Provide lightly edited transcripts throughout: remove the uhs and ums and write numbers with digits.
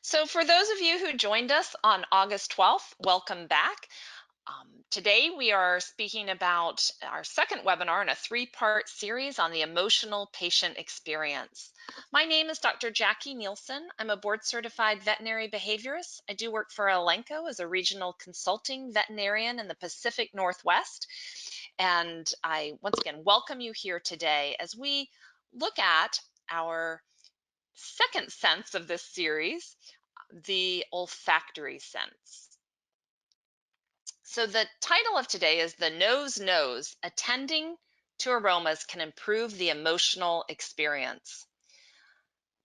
So for those of you who joined us on August 12th, welcome back. Today we are speaking about our second webinar in a three-part series on the emotional patient experience. My name is Dr. Jackie Neilson. I'm a board-certified veterinary behaviorist. I do work for Elanco as a regional consulting veterinarian in the Pacific Northwest. And I, once again, welcome you here today as we look at our second sense of this series, the olfactory sense. So the title of today is The Nose Knows, Attending to Aromas Can Improve the Emotional Experience.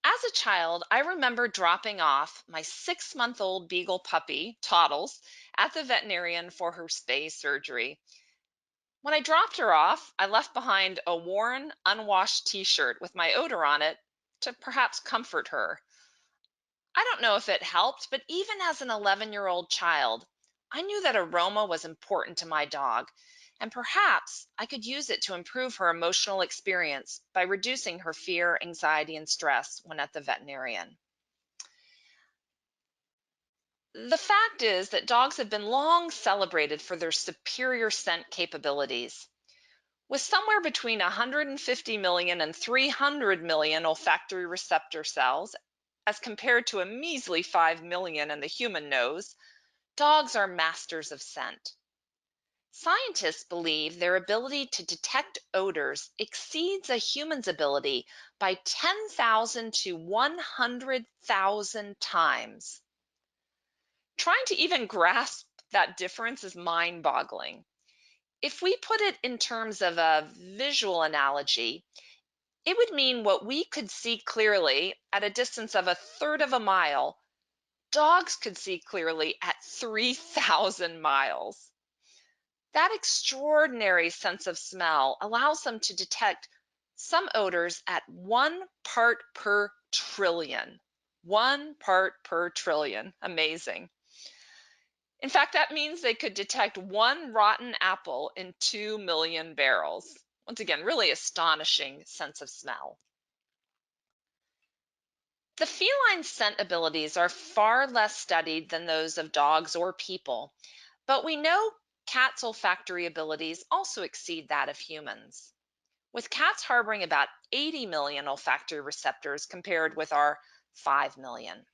As a child, I remember dropping off my 6-month-old beagle puppy, Toddles, at the veterinarian for her spay surgery. When I dropped her off, I left behind a worn, unwashed t-shirt with my odor on it to perhaps comfort her. I don't know if it helped, but even as an 11-year-old child, I knew that aroma was important to my dog, and perhaps I could use it to improve her emotional experience by reducing her fear, anxiety, and stress when at the veterinarian. The fact is that dogs have been long celebrated for their superior scent capabilities. With somewhere between 150 million and 300 million olfactory receptor cells, as compared to a measly 5 million in the human nose, dogs are masters of scent. Scientists believe their ability to detect odors exceeds a human's ability by 10,000 to 100,000 times. Trying to even grasp that difference is mind-boggling. If we put it in terms of a visual analogy, it would mean what we could see clearly at a distance of 1/3 of a mile, dogs could see clearly at 3,000 miles. That extraordinary sense of smell allows them to detect some odors at 1 part per trillion. 1 part per trillion. Amazing. In fact, that means they could detect 1 rotten apple in 2 million barrels. Once again, really astonishing sense of smell. The feline scent abilities are far less studied than those of dogs or people, but we know cats' olfactory abilities also exceed that of humans, with cats harboring about 80 million olfactory receptors compared with our 5 million.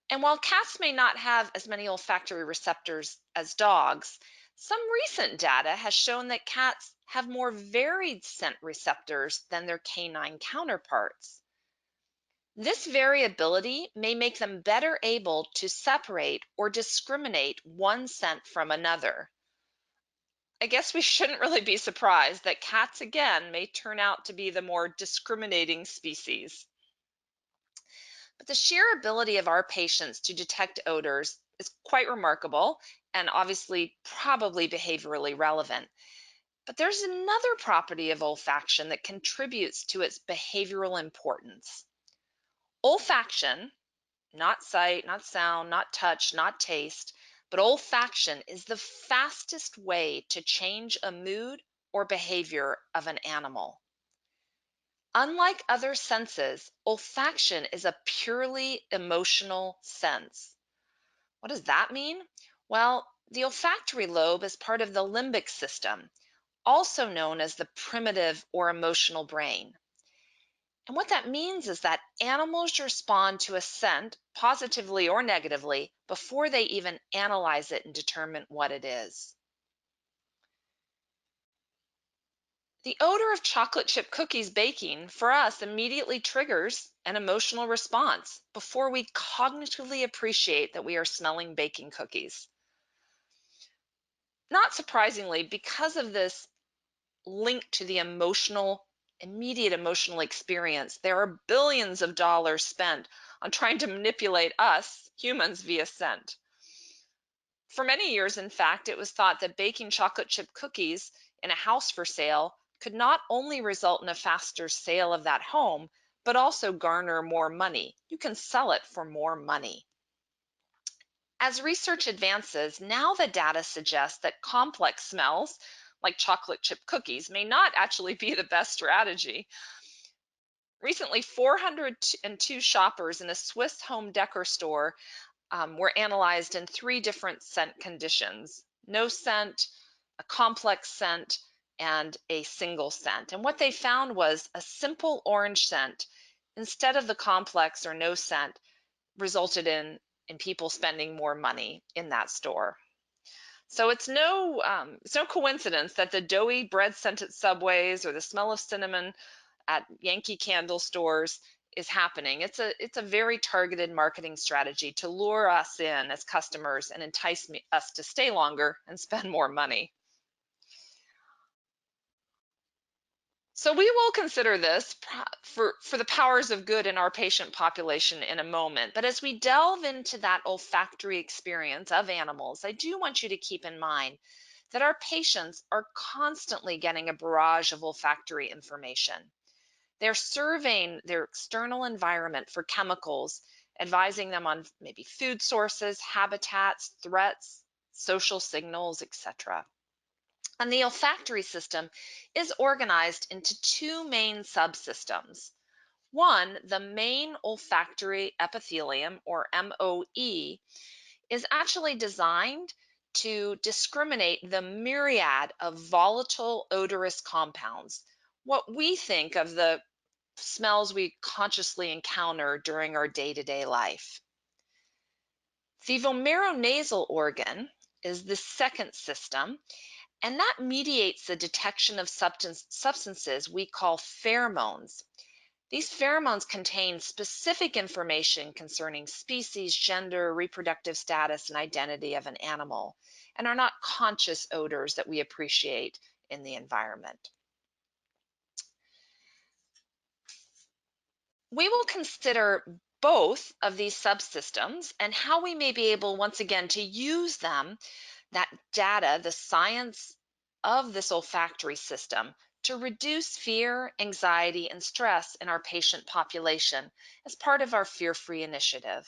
And while cats may not have as many olfactory receptors as dogs, some recent data has shown that cats have more varied scent receptors than their canine counterparts. This variability may make them better able to separate or discriminate one scent from another. I guess we shouldn't really be surprised that cats again may turn out to be the more discriminating species. But the sheer ability of our patients to detect odors is quite remarkable and obviously probably behaviorally relevant. But there's another property of olfaction that contributes to its behavioral importance. Olfaction, not sight, not sound, not touch, not taste, but olfaction is the fastest way to change a mood or behavior of an animal. Unlike other senses, olfaction is a purely emotional sense. What does that mean? Well, the olfactory lobe is part of the limbic system, also known as the primitive or emotional brain. And what that means is that animals respond to a scent, positively or negatively, before they even analyze it and determine what it is. The odor of chocolate chip cookies baking for us immediately triggers an emotional response before we cognitively appreciate that we are smelling baking cookies. Not surprisingly, because of this link to the immediate emotional experience, there are billions of dollars spent on trying to manipulate us, humans, via scent. For many years, in fact, it was thought that baking chocolate chip cookies in a house for sale could not only result in a faster sale of that home, but also garner more money. You can sell it for more money. As research advances, now the data suggests that complex smells, like chocolate chip cookies, may not actually be the best strategy. Recently, 402 shoppers in a Swiss home decor store were analyzed in 3 different scent conditions: no scent, a complex scent, and a single scent. And what they found was a simple orange scent instead of the complex or no scent resulted in people spending more money in that store. So it's no coincidence that the doughy bread scent at Subways or the smell of cinnamon at Yankee Candle stores is happening. It's a very targeted marketing strategy to lure us in as customers and entice us to stay longer and spend more money. So we will consider this for the powers of good in our patient population in a moment. But as we delve into that olfactory experience of animals, I do want you to keep in mind that our patients are constantly getting a barrage of olfactory information. They're surveying their external environment for chemicals, advising them on maybe food sources, habitats, threats, social signals, etc. And the olfactory system is organized into 2 main subsystems. One, the main olfactory epithelium, or MOE, is actually designed to discriminate the myriad of volatile odorous compounds, what we think of the smells we consciously encounter during our day-to-day life. The vomeronasal organ is the second system, and that mediates the detection of substances we call pheromones. These pheromones contain specific information concerning species, gender, reproductive status, and identity of an animal, and are not conscious odors that we appreciate in the environment. We will consider both of these subsystems and how we may be able, once again, to use them, that data, the science of this olfactory system, to reduce fear, anxiety, and stress in our patient population as part of our fear-free initiative.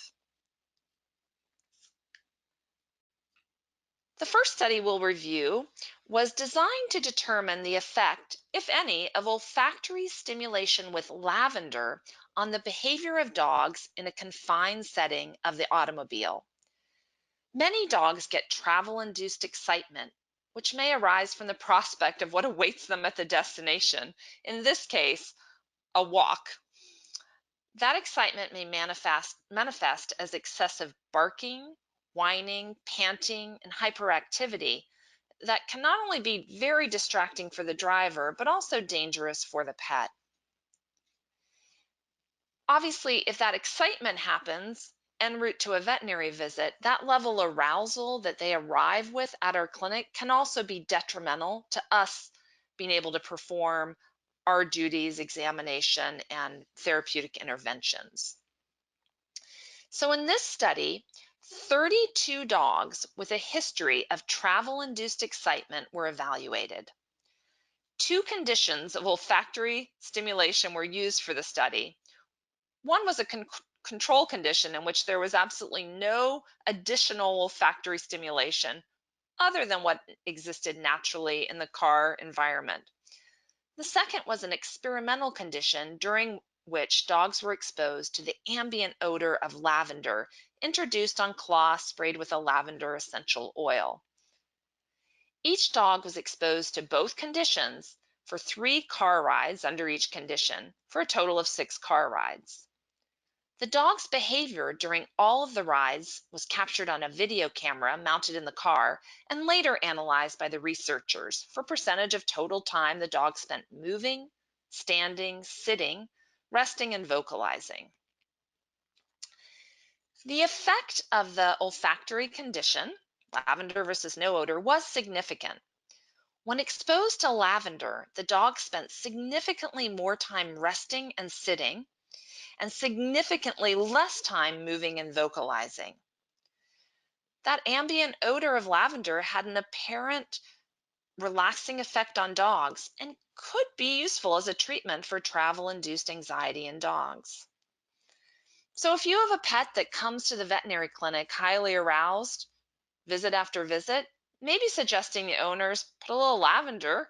The first study we'll review was designed to determine the effect, if any, of olfactory stimulation with lavender on the behavior of dogs in a confined setting of the automobile. Many dogs get travel-induced excitement, which may arise from the prospect of what awaits them at the destination, in this case, a walk. That excitement may manifest as excessive barking, whining, panting, and hyperactivity that can not only be very distracting for the driver, but also dangerous for the pet. Obviously, if that excitement happens en route to a veterinary visit, that level of arousal that they arrive with at our clinic can also be detrimental to us being able to perform our duties, examination, and therapeutic interventions. So in this study, 32 dogs with a history of travel-induced excitement were evaluated. 2 conditions of olfactory stimulation were used for the study. One was a control condition in which there was absolutely no additional olfactory stimulation other than what existed naturally in the car environment. The second was an experimental condition during which dogs were exposed to the ambient odor of lavender introduced on cloths sprayed with a lavender essential oil. Each dog was exposed to both conditions for 3 car rides under each condition, for a total of 6 car rides. The dog's behavior during all of the rides was captured on a video camera mounted in the car and later analyzed by the researchers for percentage of total time the dog spent moving, standing, sitting, resting, and vocalizing. The effect of the olfactory condition, lavender versus no odor, was significant. When exposed to lavender, the dog spent significantly more time resting and sitting, and significantly less time moving and vocalizing. That ambient odor of lavender had an apparent relaxing effect on dogs and could be useful as a treatment for travel-induced anxiety in dogs. So if you have a pet that comes to the veterinary clinic highly aroused, visit after visit, maybe suggesting the owners put a little lavender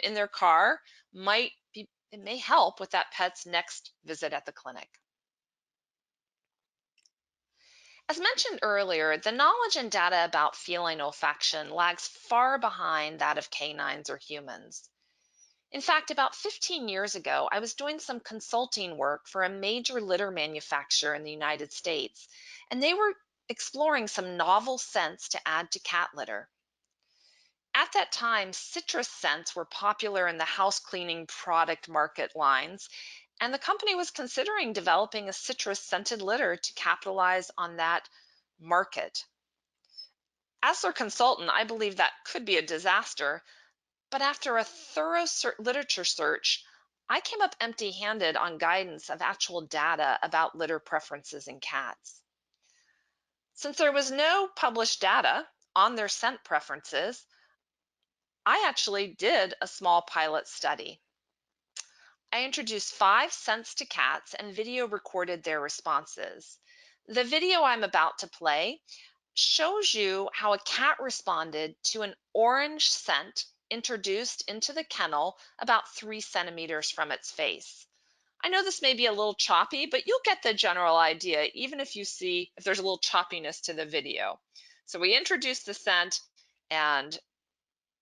in their car might be it may help with that pet's next visit at the clinic. As mentioned earlier, the knowledge and data about feline olfaction lags far behind that of canines or humans. In fact, about 15 years ago, I was doing some consulting work for a major litter manufacturer in the United States, and they were exploring some novel scents to add to cat litter. At that time, citrus scents were popular in the house cleaning product market lines, and the company was considering developing a citrus scented litter to capitalize on that market. As their consultant, I believe that could be a disaster, but after a thorough literature search, I came up empty handed on guidance of actual data about litter preferences in cats. Since there was no published data on their scent preferences, I actually did a small pilot study. I introduced 5 scents to cats and video recorded their responses. The video I'm about to play shows you how a cat responded to an orange scent introduced into the kennel about 3 centimeters from its face. I know this may be a little choppy, but you'll get the general idea even if you see if there's a little choppiness to the video. So we introduced the scent, and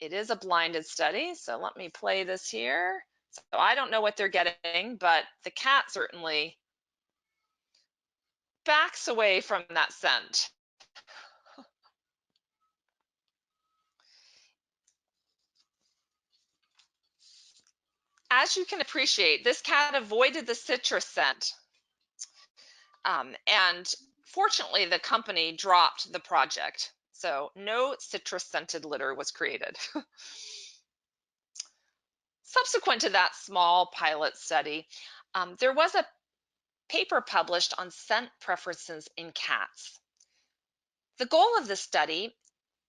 it is a blinded study, so let me play this here. So I don't know what they're getting, but the cat certainly backs away from that scent. As you can appreciate, this cat avoided the citrus scent. And fortunately, the company dropped the project. So no citrus scented litter was created. Subsequent to that small pilot study, there was a paper published on scent preferences in cats. The goal of the study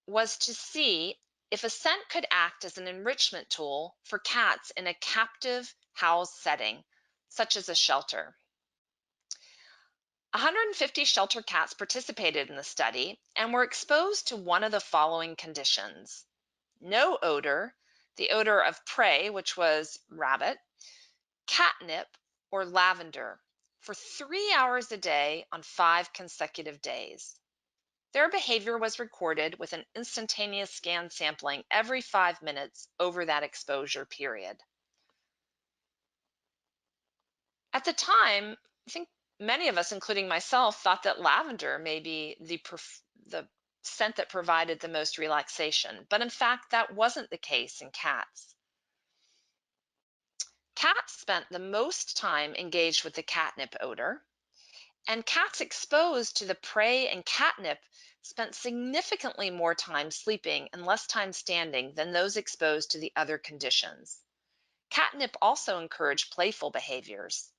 was to see if a scent could act as an enrichment tool for cats in a captive house setting, such as a shelter. 150 shelter cats participated in the study and were exposed to one of the following conditions: no odor, the odor of prey, which was rabbit, catnip, or lavender, for 3 hours a day on 5 consecutive days. Their behavior was recorded with an instantaneous scan sampling every 5 minutes over that exposure period. At the time, I think many of us, including myself, thought that lavender may be the scent that provided the most relaxation, but in fact, that wasn't the case in cats. Cats spent the most time engaged with the catnip odor, and cats exposed to the prey and catnip spent significantly more time sleeping and less time standing than those exposed to the other conditions. Catnip also encouraged playful behaviors.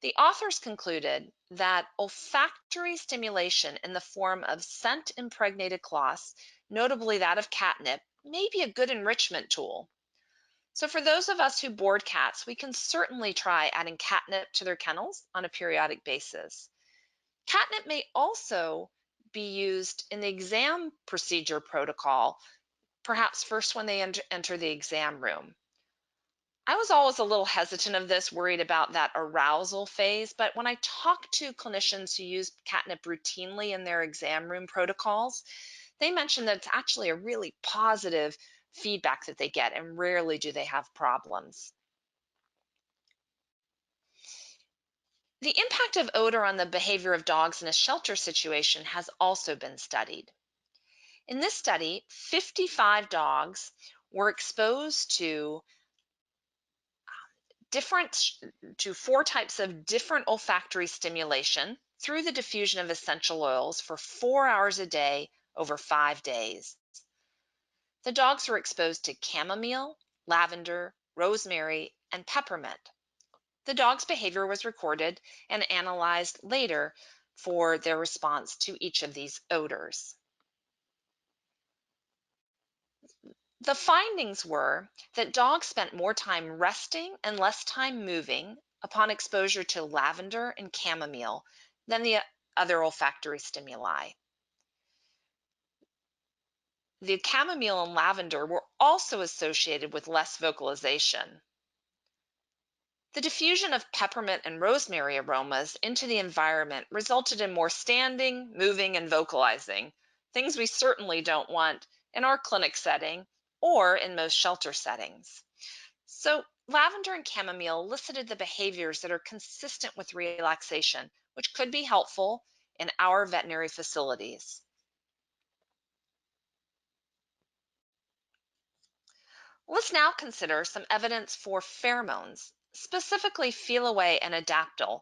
The authors concluded that olfactory stimulation in the form of scent-impregnated cloths, notably that of catnip, may be a good enrichment tool. So for those of us who board cats, we can certainly try adding catnip to their kennels on a periodic basis. Catnip may also be used in the exam procedure protocol, perhaps first when they enter the exam room. I was always a little hesitant of this, worried about that arousal phase, but when I talk to clinicians who use catnip routinely in their exam room protocols, they mention that it's actually a really positive feedback that they get, and rarely do they have problems. The impact of odor on the behavior of dogs in a shelter situation has also been studied. In this study, 55 dogs were exposed different to 4 types of different olfactory stimulation through the diffusion of essential oils for 4 hours a day over 5 days. The dogs were exposed to chamomile, lavender, rosemary, and peppermint. The dog's behavior was recorded and analyzed later for their response to each of these odors. The findings were that dogs spent more time resting and less time moving upon exposure to lavender and chamomile than the other olfactory stimuli. The chamomile and lavender were also associated with less vocalization. The diffusion of peppermint and rosemary aromas into the environment resulted in more standing, moving, and vocalizing, things we certainly don't want in our clinic setting or in most shelter settings. So, lavender and chamomile elicited the behaviors that are consistent with relaxation, which could be helpful in our veterinary facilities. Let's now consider some evidence for pheromones, specifically Feliway and adaptyl,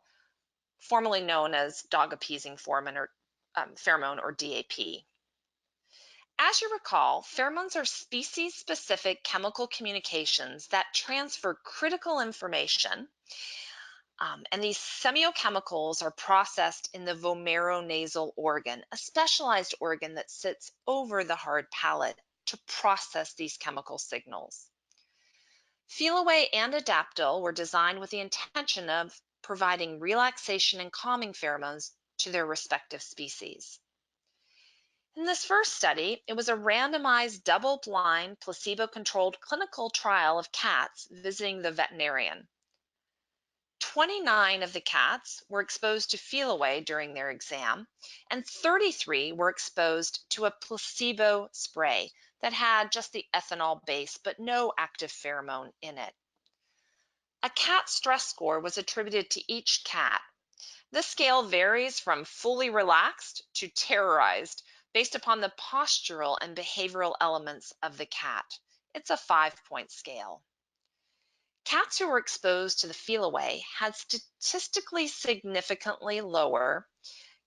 formerly known as dog appeasing pheromone or DAP. As you recall, pheromones are species specific chemical communications that transfer critical information. And these semiochemicals are processed in the vomeronasal organ, a specialized organ that sits over the hard palate to process these chemical signals. Feliway and adaptyl were designed with the intention of providing relaxation and calming pheromones to their respective species. In this first study, it was a randomized, double-blind, placebo-controlled clinical trial of cats visiting the veterinarian. 29 of the cats were exposed to Feliway during their exam, and 33 were exposed to a placebo spray that had just the ethanol base but no active pheromone in it. A cat stress score was attributed to each cat. This scale varies from fully relaxed to terrorized based upon the postural and behavioral elements of the cat. It's a 5-point scale. Cats who were exposed to the Feliway had statistically significantly lower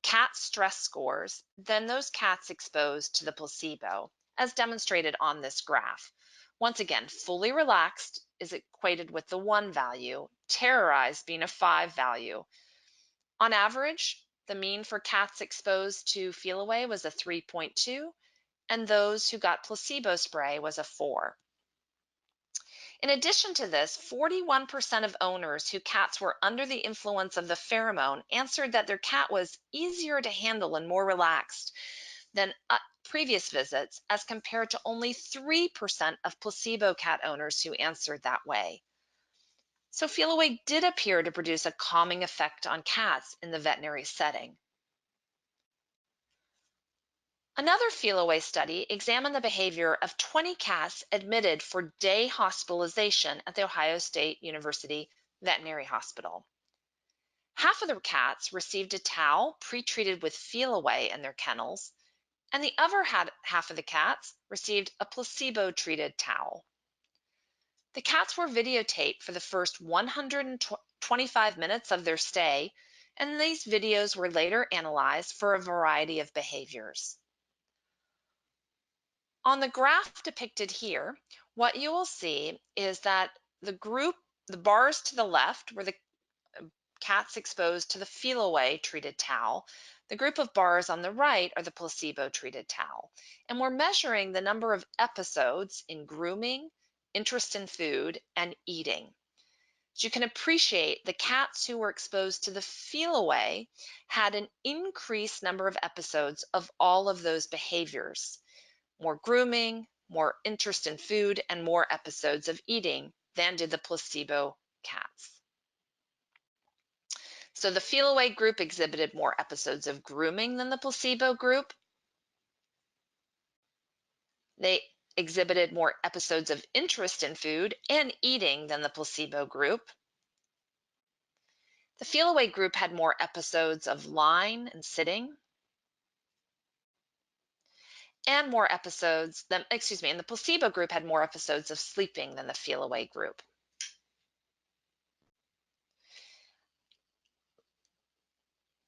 cat stress scores than those cats exposed to the placebo, as demonstrated on this graph. Once again, fully relaxed is equated with the 1 value, terrorized being a 5 value. On average, the mean for cats exposed to Feliway was a 3.2, and those who got placebo spray was a 4. In addition to this, 41% of owners whose cats were under the influence of the pheromone answered that their cat was easier to handle and more relaxed than previous visits, as compared to only 3% of placebo cat owners who answered that way. So Feliway did appear to produce a calming effect on cats in the veterinary setting. Another Feliway study examined the behavior of 20 cats admitted for day hospitalization at the Ohio State University Veterinary Hospital. Half of the cats received a towel pre-treated with Feliway in their kennels, and the other half of the cats received a placebo-treated towel. The cats were videotaped for the first 125 minutes of their stay, and these videos were later analyzed for a variety of behaviors. On the graph depicted here, what you will see is that the bars to the left were the cats exposed to the Feliway treated towel. The group of bars on the right are the placebo treated towel. And we're measuring the number of episodes in grooming, interest in food, and eating. As you can appreciate, the cats who were exposed to the Feliway had an increased number of episodes of all of those behaviors. More grooming, more interest in food, and more episodes of eating than did the placebo cats. So the Feliway group exhibited more episodes of grooming than the placebo group. They exhibited more episodes of interest in food and eating than the placebo group. The Feliway group had more episodes of lying and sitting, and more episodes than, and the placebo group had more episodes of sleeping than the Feliway group.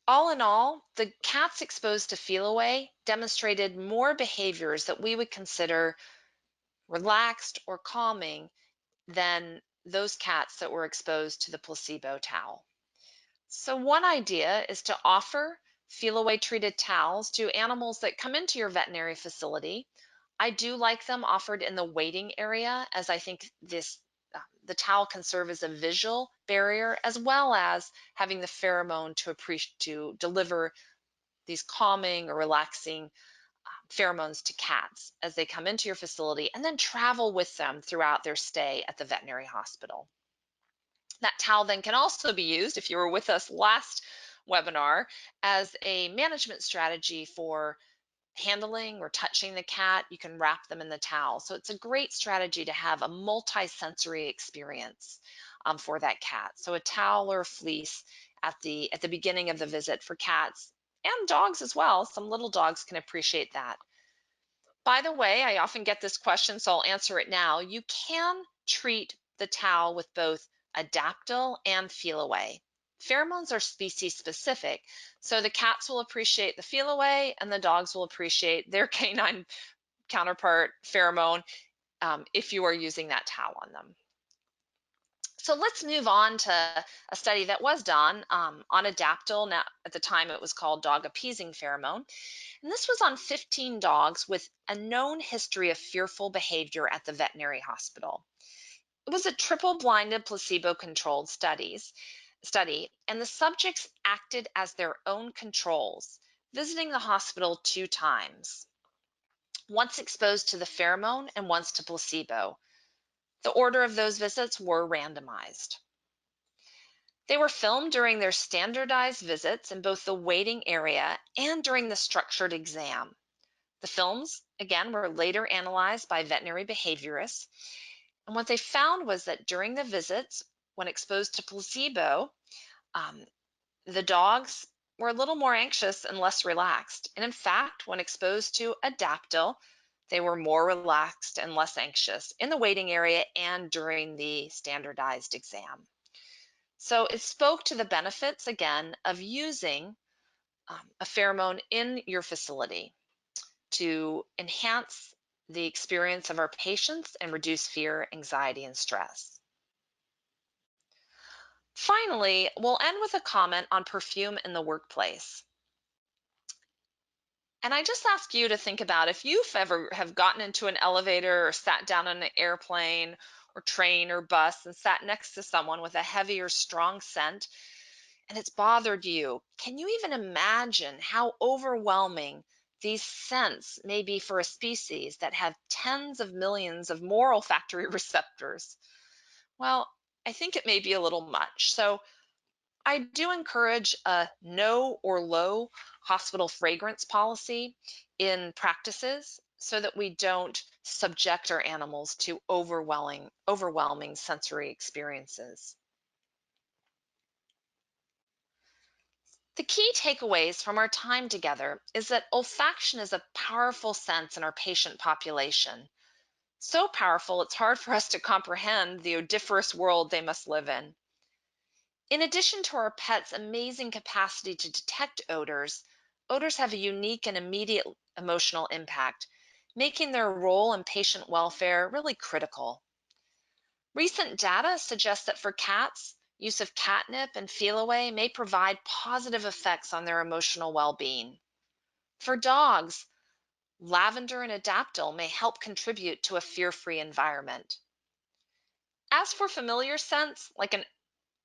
All in all, the cats exposed to Feliway demonstrated more behaviors that we would consider relaxed or calming than those cats that were exposed to the placebo towel. So one idea is to offer Feliway treated towels to animals that come into your veterinary facility. I do like them offered in the waiting area, as I think the towel can serve as a visual barrier, as well as having the pheromone to deliver these calming or relaxing pheromones to cats as they come into your facility, and then travel with them throughout their stay at the veterinary hospital. That towel then can also be used, if you were with us last webinar, as a management strategy for handling or touching the cat. You can wrap them in the towel. So it's a great strategy to have a multi-sensory experience for that cat. So a towel or a fleece at the beginning of the visit for cats and dogs as well. Some little dogs can appreciate that. By the way, I often get this question, so I'll answer it now. You can treat the towel with both Adaptil and Feliway. Pheromones are species specific, so the cats will appreciate the Feliway and the dogs will appreciate their canine counterpart pheromone if you are using that towel on them. So let's move on to a study that was done on Adaptil. Now, at the time, it was called dog appeasing pheromone. And this was on 15 dogs with a known history of fearful behavior at the veterinary hospital. It was a triple-blinded placebo-controlled study, and the subjects acted as their own controls, visiting the hospital 2 times, once exposed to the pheromone and once to placebo. The order of those visits were randomized. They were filmed during their standardized visits in both the waiting area and during the structured exam. The films, again, were later analyzed by veterinary behaviorists, and what they found was that during the visits, when exposed to placebo, the dogs were a little more anxious and less relaxed. And in fact, when exposed to Adaptil, they were more relaxed and less anxious in the waiting area and during the standardized exam. So it spoke to the benefits, again, of using a pheromone in your facility to enhance the experience of our patients and reduce fear, anxiety, and stress. Finally, we'll end with a comment on perfume in the workplace. And I just ask you to think about if you've ever have gotten into an elevator or sat down on an airplane or train or bus and sat next to someone with a heavy or strong scent and it's bothered you. Can you even imagine how overwhelming these scents may be for a species that have tens of millions of more olfactory receptors? Well, I think it may be a little much. So I do encourage a no or low hospital fragrance policy in practices so that we don't subject our animals to overwhelming sensory experiences. The key takeaways from our time together is that olfaction is a powerful sense in our patient population. So powerful, it's hard for us to comprehend the odoriferous world they must live in. In addition to our pets' amazing capacity to detect odors, odors have a unique and immediate emotional impact, making their role in patient welfare really critical. Recent data suggests that for cats, use of catnip and Feliway may provide positive effects on their emotional well-being. For dogs, lavender and Adaptil may help contribute to a fear-free environment. As for familiar scents, like an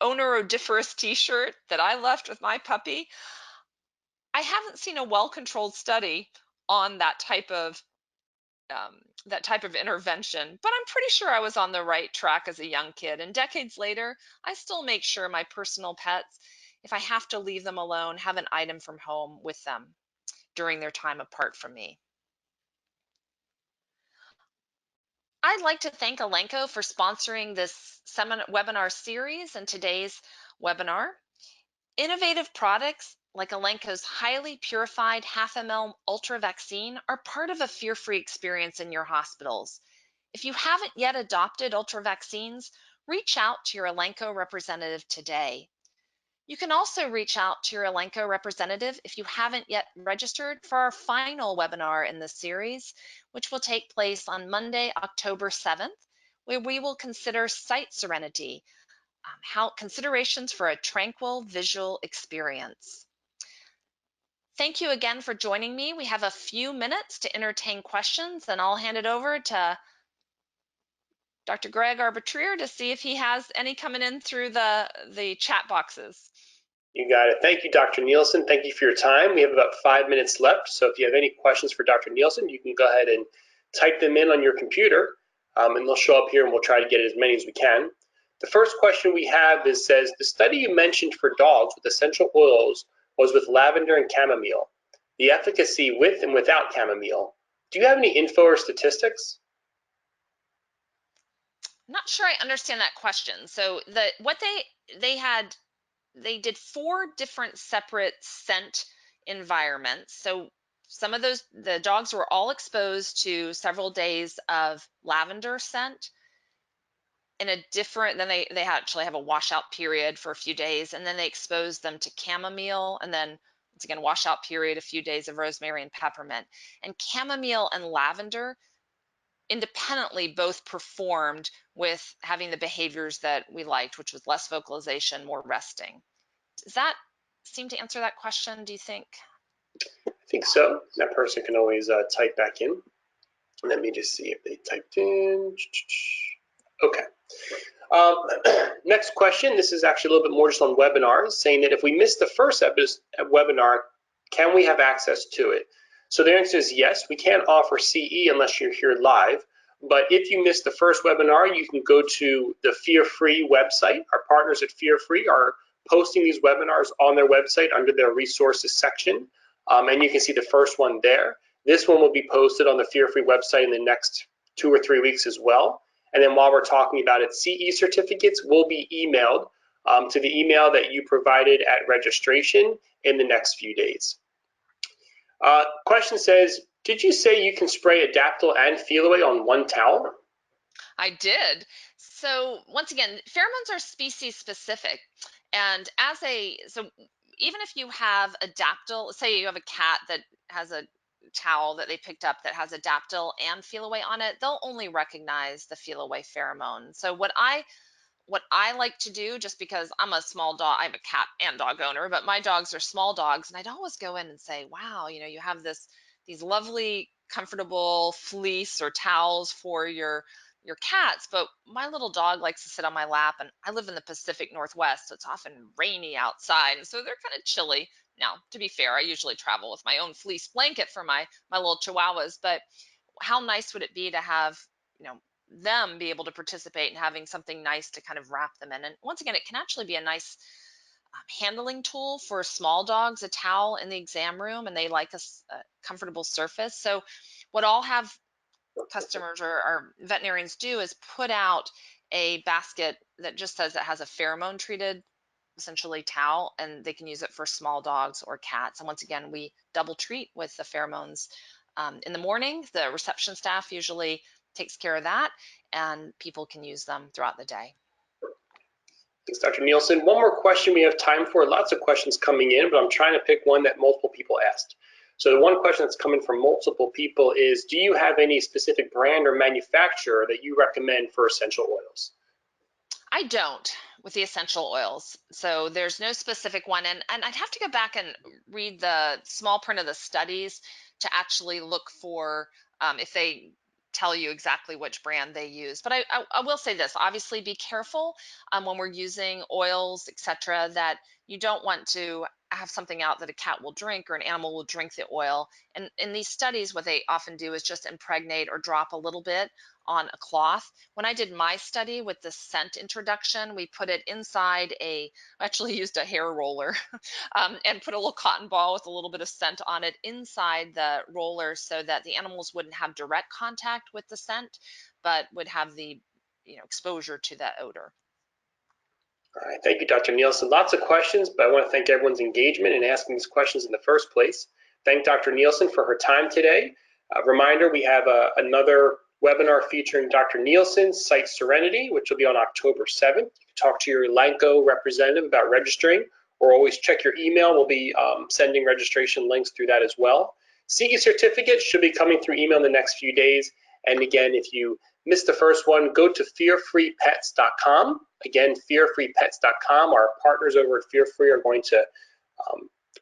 owner odoriferous t-shirt that I left with my puppy, I haven't seen a well-controlled study on that type of intervention, but I'm pretty sure I was on the right track as a young kid. And decades later, I still make sure my personal pets, if I have to leave them alone, have an item from home with them during their time apart from me. I'd like to thank Elanco for sponsoring this webinar series and today's webinar. Innovative products like Elanco's highly purified 0.5 ml Ultra vaccine are part of a fear-free experience in your hospitals. If you haven't yet adopted Ultra vaccines, reach out to your Elanco representative today. You can also reach out to your Elanco representative if you haven't yet registered for our final webinar in this series, which will take place on Monday, October 7th, where we will consider sight serenity, considerations for a tranquil visual experience. Thank you again for joining me. We have a few minutes to entertain questions, and I'll hand it over to Dr. Greg Arbitrier to see if he has any coming in through the chat boxes. You got it. Thank you, Dr. Neilson. Thank you for your time. We have about 5 minutes left, so if you have any questions for Dr. Neilson, you can go ahead and type them in on your computer, and they'll show up here, and we'll try to get as many as we can. The first question we have says, the study you mentioned for dogs with essential oils was with lavender and chamomile. The efficacy with and without chamomile. Do you have any info or statistics? I'm not sure I understand that question. So they did 4 different separate scent environments. So some of the dogs were all exposed to several days of lavender scent in a different, then they actually have a washout period for a few days, and then they expose them to chamomile, and then once again washout period, a few days of rosemary and peppermint. And chamomile and lavender independently both performed with having the behaviors that we liked, which was less vocalization, more resting. Does that seem to answer that question, do you think? I think so. That person can always type back in. Let me just see if they typed in. Okay. Next question. This is actually a little bit more just on webinars, saying that if we missed the first webinar, can we have access to it? So the answer is yes. We can't offer CE unless you're here live. But if you missed the first webinar, you can go to the Fear Free website. Our partners at Fear Free are posting these webinars on their website under their resources section. And you can see the first one there. This one will be posted on the Fear Free website in the next 2 or 3 weeks as well. And then while we're talking about it, CE certificates will be emailed to the email that you provided at registration in the next few days. Question says, did you say you can spray Adaptil and Feliway on one towel? I did. So once again, pheromones are species specific. And so even if you have Adaptil, say you have a cat that has a towel that they picked up that has Adaptil and Feliway on it, they'll only recognize the Feliway pheromone. So what I like to do, just because I'm a small dog, I'm a cat and dog owner, but my dogs are small dogs, and I'd always go in and say, wow, you have these lovely, comfortable fleece or towels for your cats, but my little dog likes to sit on my lap, and I live in the Pacific Northwest, so it's often rainy outside, and so they're kind of chilly. Now, to be fair, I usually travel with my own fleece blanket for my little chihuahuas, but how nice would it be to have, them be able to participate in having something nice to kind of wrap them in? And once again, it can actually be a nice handling tool for small dogs, a towel in the exam room, and they like a comfortable surface. So what I'll have customers or veterinarians do is put out a basket that just says it has a pheromone treated essentially towel, and they can use it for small dogs or cats. And once again, we double treat with the pheromones in the morning. The reception staff usually takes care of that, and people can use them throughout the day. Thanks, Dr. Neilson. One more question we have time for. Lots of questions coming in, but I'm trying to pick one that multiple people asked. So the one question that's coming from multiple people is, do you have any specific brand or manufacturer that you recommend for essential oils? I don't with the essential oils. So there's no specific one. And I'd have to go back and read the small print of the studies to actually look for if they tell you exactly which brand they use. But I will say this, obviously be careful when we're using oils, etc., that you don't want to have something out that a cat will drink or an animal will drink the oil. And in these studies, what they often do is just impregnate or drop a little bit on a cloth. When I did my study with the scent introduction, we put it inside actually used a hair roller and put a little cotton ball with a little bit of scent on it inside the roller so that the animals wouldn't have direct contact with the scent, but would have the exposure to that odor. All right, thank you, Dr. Neilson. Lots of questions, but I want to thank everyone's engagement in asking these questions in the first place. Thank Dr. Neilson for her time today. Reminder, we have another webinar featuring Dr. Neilson's Site Serenity, which will be on October 7th. You can talk to your Elanco representative about registering, or always check your email. We'll be sending registration links through that as well. CE certificates should be coming through email in the next few days. And again, if you missed the first one, go to fearfreepets.com. Again, fearfreepets.com. Our partners over at Fear Free are going to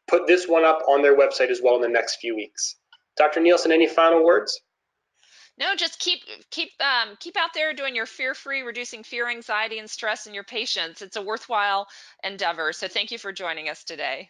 put this one up on their website as well in the next few weeks. Dr. Neilson, any final words? No, just keep out there doing your fear-free, reducing fear, anxiety, and stress in your patients. It's a worthwhile endeavor. So thank you for joining us today.